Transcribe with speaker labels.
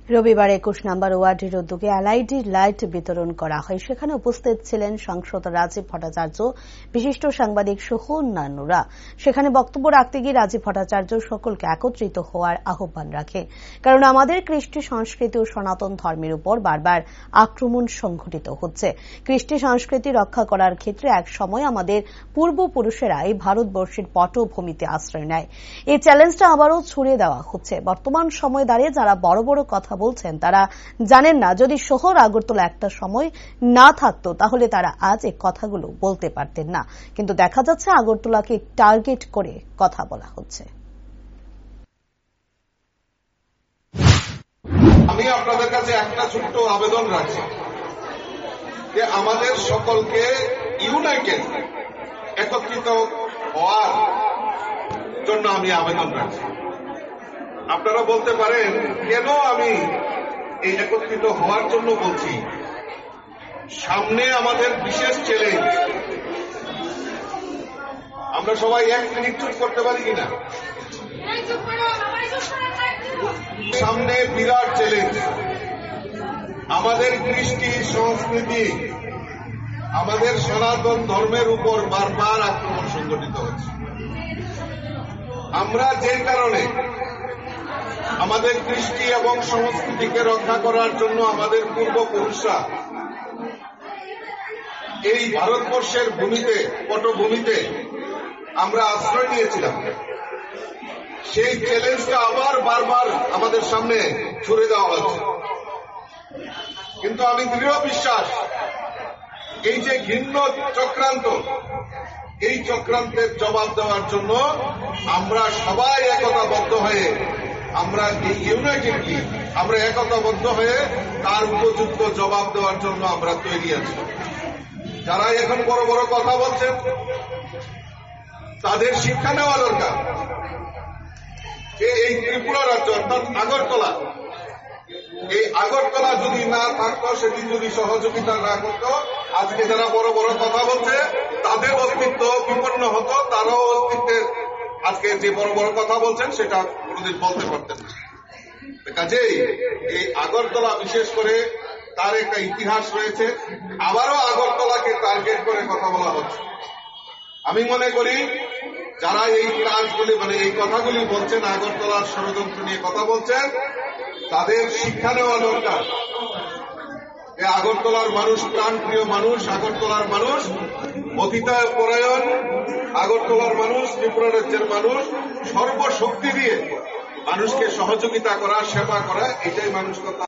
Speaker 1: রবিবার ২১ নম্বর ওয়ার্ডের উদ্যোগে এলইডি লাইট বিতরণ করা হয়। সেখানে উপস্থিত ছিলেন সাংসদ রাজীব ভট্টাচার্য, বিশিষ্ট সাংবাদিক সহ অন্যান্যরা। সেখানে বক্তব্য রাখতে গিয়ে রাজীব ভট্টাচার্য সকলকে একত্রিত হওয়ার আহ্বান রাখেন, কারণ আমাদের কৃষ্টি সংস্কৃতি ও সনাতন ধর্মের উপর বারবার আক্রমণ সংঘটিত হচ্ছে। কৃষ্টি সংস্কৃতি রক্ষা করার ক্ষেত্রে এক সময় আমাদের পূর্বপুরুষেরাই ভারতবর্ষের পটভূমিতে আশ্রয় নেয়। এই চ্যালেঞ্জটা আবারও ছুড়ে দেওয়া হচ্ছে। বর্তমান সময়ে দাঁড়িয়ে যারা বড় বড় কথা বলছেন তারা জানেন না, যদি শহর আগরতলা একটা সময় না থাকতো তাহলে তারা আজ এই কথাগুলো বলতে পারতেন না। কিন্তু দেখা যাচ্ছে আগরতলাকে টার্গেট করে কথা বলা হচ্ছে।
Speaker 2: আমি আপনাদের কাছে একটা ছোট্ট আবেদন রাখছি যে আমাদের সকলকে ইউনাইটেড একত্রিত হওয়ার জন্য আমি আবেদন রাখছি। আপনারা বলতে পারেন কেন আমি এই একত্রিত হওয়ার জন্য বলছি। সামনে আমাদের বিশেষ চ্যালেঞ্জ। আমরা সবাই এক মিনিট চুপ করতে পারি কিনা? সামনে বিরাট চ্যালেঞ্জ। আমাদের কৃষ্টি সংস্কৃতি, আমাদের সনাতন ধর্মের উপর বারবার আক্রমণ সংঘটিত হচ্ছে। আমরা যে কারণে আমাদের কৃষ্টি এবং সংস্কৃতিকে রক্ষা করার জন্য আমাদের পূর্বপুরুষরা এই ভারতবর্ষের ভূমিতে, পটভূমিতে আমরা আশ্রয় নিয়েছিলাম, সেই চ্যালেঞ্জটা আবার বারবার আমাদের সামনে ছুড়ে দেওয়া হচ্ছে। কিন্তু আমি দৃঢ় বিশ্বাস, এই যে ঘৃণ্য চক্রান্ত, এই চক্রান্তের জবাব দেওয়ার জন্য আমরা সবাই একতাবদ্ধ হয়ে, আমরা এই ইউনাইটেডলি আমরা একতাবদ্ধ হয়ে তার উপযুক্ত জবাব দেওয়ার জন্য আমরা তৈরি আছি। যারা এখন বড় বড় কথা বলছেন তাদের শিক্ষা নেওয়া দরকার যে এই ত্রিপুরা রাজ্য অর্থাৎ আগরতলা, এই আগরতলা যদি না থাকতো, সেদিন যদি সহযোগিতা না করতো, আজকে যারা বড় বড় কথা বলছে তাদের অস্তিত্ব বিপন্ন হতো, তারাও অস্তিত্বের আজকে যে বড় বড় কথা বলছেন সেটা কোনোদিন বলতে পারতেন না। কাজেই এই আগরতলা বিশেষ করে তার একটা ইতিহাস রয়েছে, আবারও আগরতলাকে টার্গেট করে কথা বলা হচ্ছে। আমি মনে করি যারা এই কাজগুলি এই কথাগুলি বলছেন, আগরতলার ষড়যন্ত্র নিয়ে কথা বলছেন, তাদের শিক্ষা নেওয়া দরকার। আগরতলার মানুষ প্রাণপ্রিয় মানুষ, আগরতলার মানুষ অতিথি পরায়ণ, আগরতলার মানুষ, ত্রিপুরা রাজ্যের মানুষ সর্বশক্তি দিয়ে মানুষকে সহযোগিতা করা, সেবা করা, এটাই মানুষ কথা।